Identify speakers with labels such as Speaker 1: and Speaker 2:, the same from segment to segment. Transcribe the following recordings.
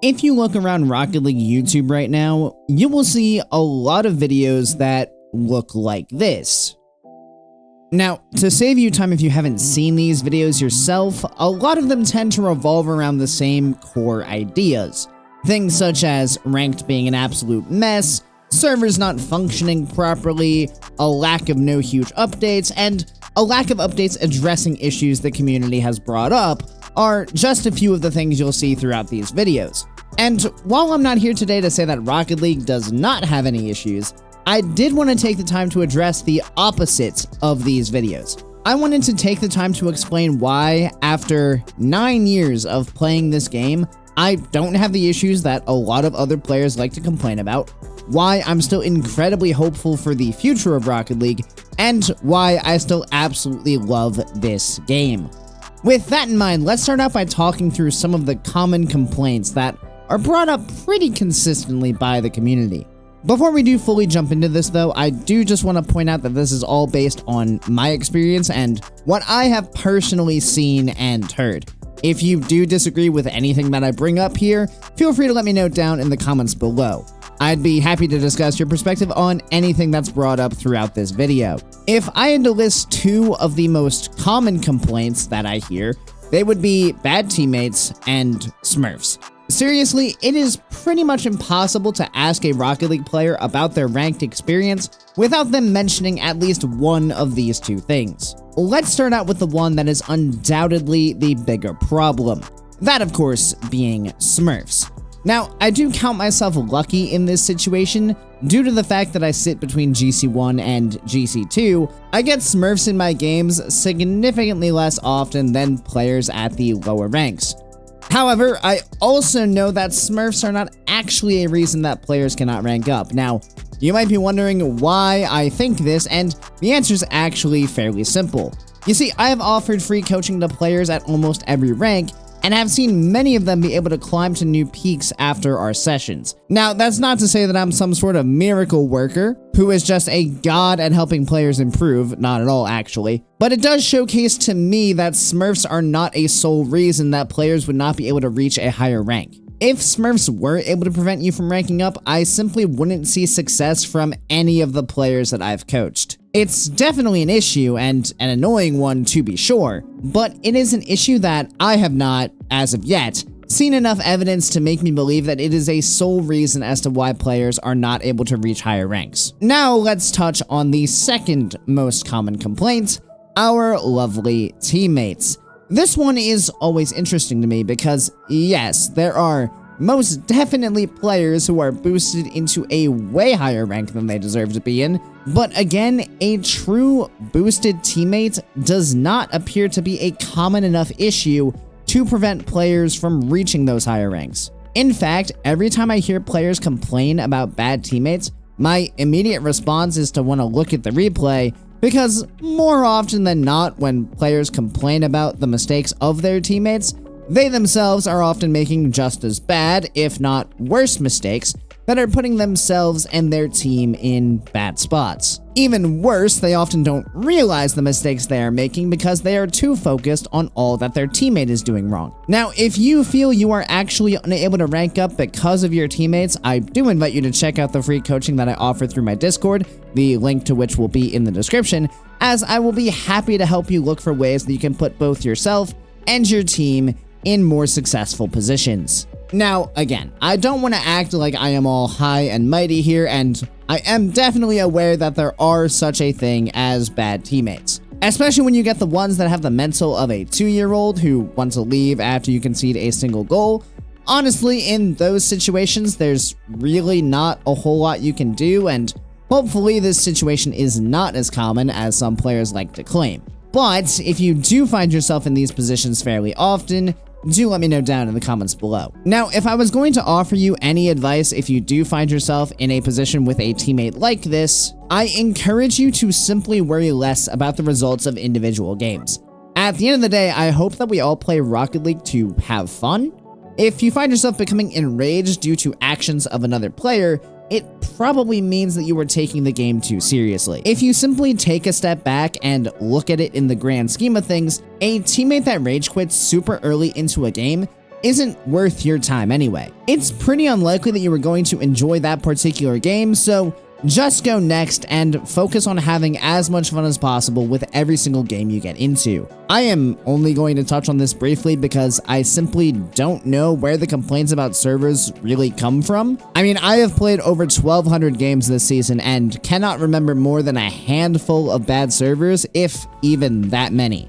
Speaker 1: If you look around Rocket League YouTube right now, you will see a lot of videos that look like this. Now, to save you time if you haven't seen these videos yourself, a lot of them tend to revolve around the same core ideas. Things such as ranked being an absolute mess, servers not functioning properly, a lack of no huge updates, and a lack of updates addressing issues the community has brought up are just a few of the things you'll see throughout these videos. And while I'm not here today to say that Rocket League does not have any issues, I did want to take the time to address the opposites of these videos. I wanted to take the time to explain why, after 9 years of playing this game, I don't have the issues that a lot of other players like to complain about, why I'm still incredibly hopeful for the future of Rocket League, and why I still absolutely love this game. With that in mind, let's start out by talking through some of the common complaints that are brought up pretty consistently by the community. Before we do fully jump into this though, I do just want to point out that this is all based on my experience and what I have personally seen and heard. If you do disagree with anything that I bring up here, feel free to let me know down in the comments below. I'd be happy to discuss your perspective on anything that's brought up throughout this video. If I had to list two of the most common complaints that I hear, they would be bad teammates and Smurfs. Seriously, it is pretty much impossible to ask a Rocket League player about their ranked experience without them mentioning at least one of these two things. Let's start out with the one that is undoubtedly the bigger problem. That, of course, being Smurfs. Now, I do count myself lucky in this situation. Due to the fact that I sit between GC1 and GC2, I get Smurfs in my games significantly less often than players at the lower ranks. However, I also know that Smurfs are not actually a reason that players cannot rank up. Now, you might be wondering why I think this, and the answer is actually fairly simple. You see, I have offered free coaching to players at almost every rank, and have seen many of them be able to climb to new peaks after our sessions. Now, that's not to say that I'm some sort of miracle worker who is just a god at helping players improve, not at all actually, but it does showcase to me that Smurfs are not a sole reason that players would not be able to reach a higher rank. If Smurfs were able to prevent you from ranking up, I simply wouldn't see success from any of the players that I've coached. It's definitely an issue, and an annoying one to be sure, but it is an issue that I have not, as of yet, seen enough evidence to make me believe that it is a sole reason as to why players are not able to reach higher ranks. Now let's touch on the second most common complaint, our lovely teammates. This one is always interesting to me because, yes, there are most definitely players who are boosted into a way higher rank than they deserve to be in, but again, a true boosted teammate does not appear to be a common enough issue to prevent players from reaching those higher ranks. In fact, every time I hear players complain about bad teammates, my immediate response is to want to look at the replay, because more often than not, when players complain about the mistakes of their teammates, they themselves are often making just as bad, if not worse mistakes, that are putting themselves and their team in bad spots. Even worse, they often don't realize the mistakes they are making because they are too focused on all that their teammate is doing wrong. Now, if you feel you are actually unable to rank up because of your teammates, I do invite you to check out the free coaching that I offer through my Discord, the link to which will be in the description, as I will be happy to help you look for ways that you can put both yourself and your team in more successful positions. Now, again, I don't want to act like I am all high and mighty here, and I am definitely aware that there are such a thing as bad teammates. Especially when you get the ones that have the mental of a 2-year-old who want to leave after you concede a single goal. Honestly, in those situations, there's really not a whole lot you can do, and hopefully this situation is not as common as some players like to claim. But if you do find yourself in these positions fairly often, do let me know down in the comments below. Now, if I was going to offer you any advice if you do find yourself in a position with a teammate like this, I encourage you to simply worry less about the results of individual games. At the end of the day, I hope that we all play Rocket League to have fun. If you find yourself becoming enraged due to actions of another player, it probably means that you are taking the game too seriously. If you simply take a step back and look at it in the grand scheme of things, a teammate that rage quits super early into a game isn't worth your time anyway. It's pretty unlikely that you are going to enjoy that particular game, so just go next and focus on having as much fun as possible with every single game you get into. I am only going to touch on this briefly because I simply don't know where the complaints about servers really come from. I mean, I have played over 1,200 games this season and cannot remember more than a handful of bad servers, if even that many.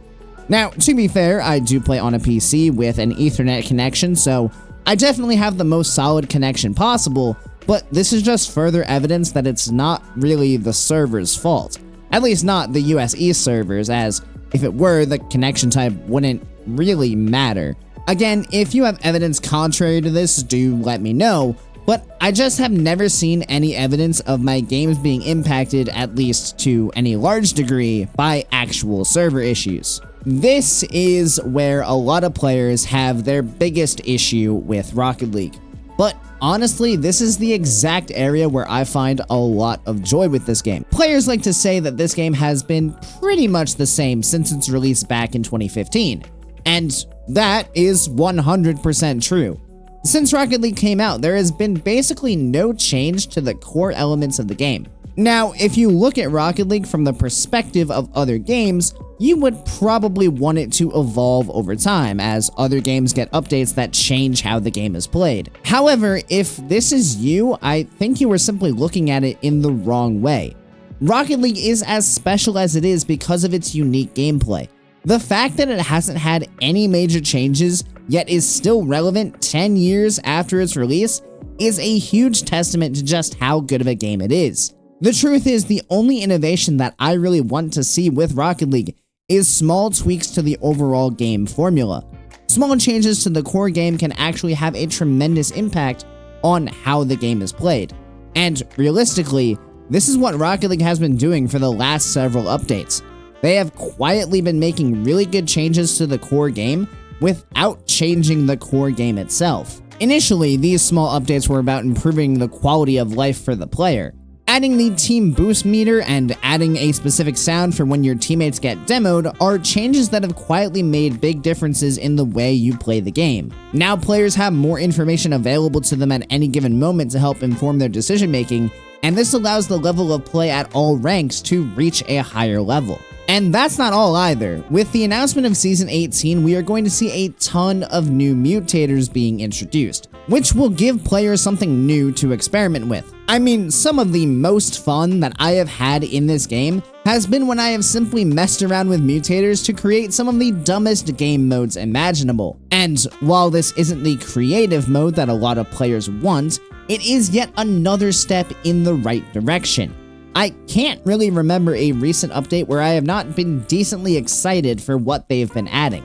Speaker 1: Now, to be fair, I do play on a PC with an Ethernet connection, so I definitely have the most solid connection possible, but this is just further evidence that it's not really the server's fault. At least not the US East servers, as if it were, the connection type wouldn't really matter. Again, if you have evidence contrary to this, do let me know, but I just have never seen any evidence of my games being impacted, at least to any large degree, by actual server issues. This is where a lot of players have their biggest issue with Rocket League. But honestly, this is the exact area where I find a lot of joy with this game. Players like to say that this game has been pretty much the same since its release back in 2015. And that is 100% true. Since Rocket League came out, there has been basically no change to the core elements of the game. Now, if you look at Rocket League from the perspective of other games, you would probably want it to evolve over time as other games get updates that change how the game is played. However, if this is you, I think you are simply looking at it in the wrong way. Rocket League is as special as it is because of its unique gameplay. The fact that it hasn't had any major changes, yet is still relevant 10 years after its release, is a huge testament to just how good of a game it is. The truth is, the only innovation that I really want to see with Rocket League is small tweaks to the overall game formula. Small changes to the core game can actually have a tremendous impact on how the game is played. And realistically, this is what Rocket League has been doing for the last several updates. They have quietly been making really good changes to the core game without changing the core game itself. Initially, these small updates were about improving the quality of life for the player. Adding the team boost meter and adding a specific sound for when your teammates get demoed are changes that have quietly made big differences in the way you play the game. Now players have more information available to them at any given moment to help inform their decision making, and this allows the level of play at all ranks to reach a higher level. And that's not all either. With the announcement of Season 18, we are going to see a ton of new mutators being introduced, which will give players something new to experiment with. I mean, some of the most fun that I have had in this game has been when I have simply messed around with mutators to create some of the dumbest game modes imaginable. And while this isn't the creative mode that a lot of players want, it is yet another step in the right direction. I can't really remember a recent update where I have not been decently excited for what they've been adding,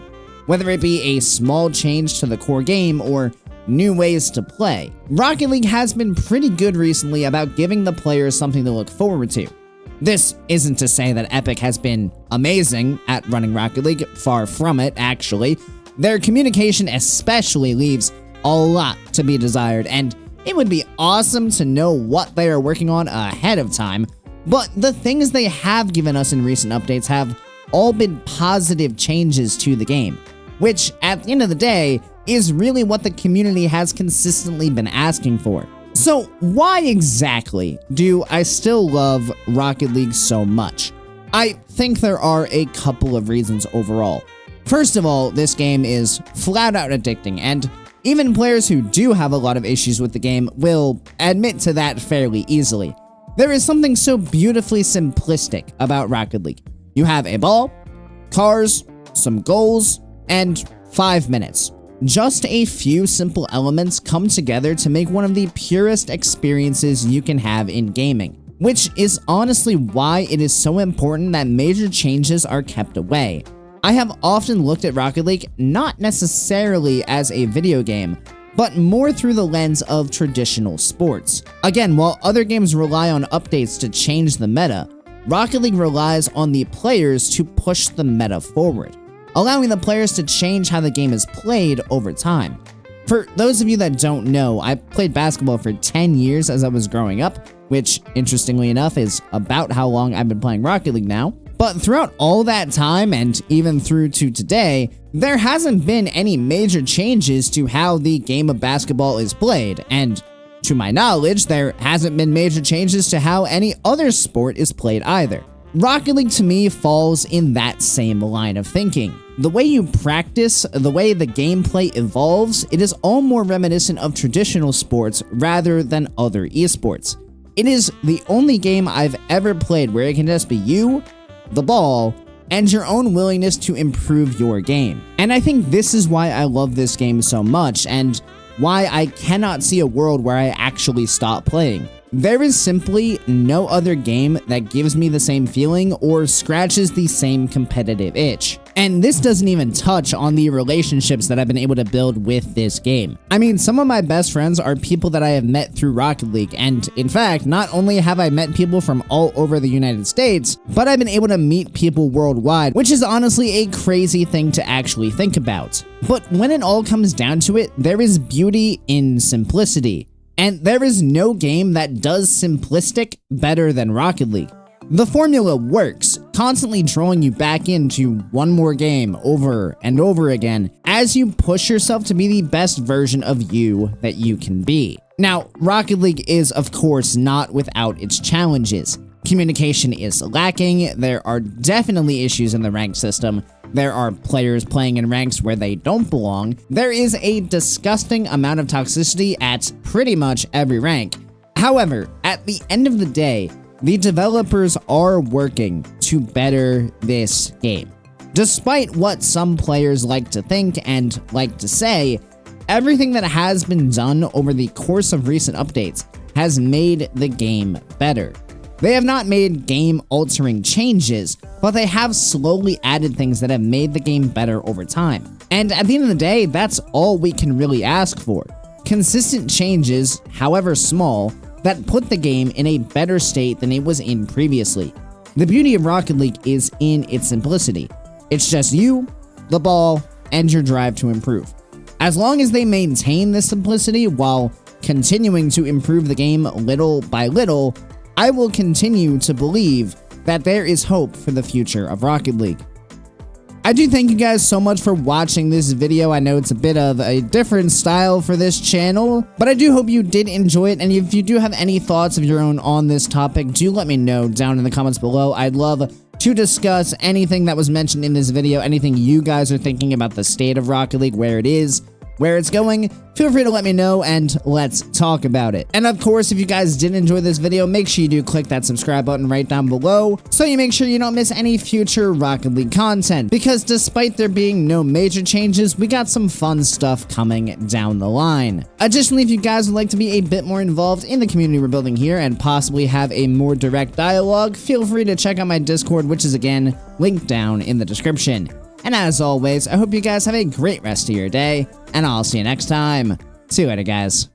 Speaker 1: whether it be a small change to the core game or new ways to play. Rocket League has been pretty good recently about giving the players something to look forward to. This isn't to say that Epic has been amazing at running Rocket League, far from it actually. Their communication especially leaves a lot to be desired, and it would be awesome to know what they are working on ahead of time, but the things they have given us in recent updates have all been positive changes to the game, which at the end of the day is really what the community has consistently been asking for. So why exactly do I still love Rocket League so much? I think there are a couple of reasons overall. First of all, this game is flat out addicting, and even players who do have a lot of issues with the game will admit to that fairly easily. There is something so beautifully simplistic about Rocket League. You have a ball, cars, some goals, and 5 minutes. Just a few simple elements come together to make one of the purest experiences you can have in gaming, which is honestly why it is so important that major changes are kept away. I have often looked at Rocket League not necessarily as a video game, but more through the lens of traditional sports. Again, while other games rely on updates to change the meta, Rocket League relies on the players to push the meta forward, allowing the players to change how the game is played over time. For those of you that don't know, I played basketball for 10 years as I was growing up, which, interestingly enough, is about how long I've been playing Rocket League now. But throughout all that time, and even through to today, there hasn't been any major changes to how the game of basketball is played, and to my knowledge, there hasn't been major changes to how any other sport is played either. Rocket League to me falls in that same line of thinking. The way you practice, the way the gameplay evolves, it is all more reminiscent of traditional sports rather than other esports. It is the only game I've ever played where it can just be you, the ball, and your own willingness to improve your game. And I think this is why I love this game so much, and why I cannot see a world where I actually stop playing. There is simply no other game that gives me the same feeling or scratches the same competitive itch. And this doesn't even touch on the relationships that I've been able to build with this game. I mean, some of my best friends are people that I have met through Rocket League, and in fact, not only have I met people from all over the United States, but I've been able to meet people worldwide, which is honestly a crazy thing to actually think about. But when it all comes down to it, there is beauty in simplicity. And there is no game that does simplistic better than Rocket League. The formula works, constantly drawing you back into one more game over and over again as you push yourself to be the best version of you that you can be. Now, Rocket League is of course not without its challenges. Communication is lacking, there are definitely issues in the rank system, there are players playing in ranks where they don't belong, there is a disgusting amount of toxicity at pretty much every rank. However, at the end of the day, the developers are working to better this game. Despite what some players like to think and like to say, everything that has been done over the course of recent updates has made the game better. They have not made game-altering changes, but they have slowly added things that have made the game better over time. And at the end of the day, that's all we can really ask for. Consistent changes, however small, that put the game in a better state than it was in previously. The beauty of Rocket League is in its simplicity. It's just you, the ball, and your drive to improve. As long as they maintain this simplicity while continuing to improve the game little by little, I will continue to believe that there is hope for the future of Rocket League. I do thank you guys so much for watching this video. I know it's a bit of a different style for this channel, but I do hope you did enjoy it, and if you do have any thoughts of your own on this topic, do let me know down in the comments below. I'd love to discuss anything that was mentioned in this video, anything you guys are thinking about the state of Rocket League, where it is, where it's going. Feel free to let me know and let's talk about it. And of course, if you guys did enjoy this video, make sure you do click that subscribe button right down below so you make sure you don't miss any future Rocket League content, because despite there being no major changes, we got some fun stuff coming down the line. Additionally, if you guys would like to be a bit more involved in the community we're building here and possibly have a more direct dialogue, feel free to check out my Discord, which is again linked down in the description. And as always, I hope you guys have a great rest of your day, and I'll see you next time. See you later, guys.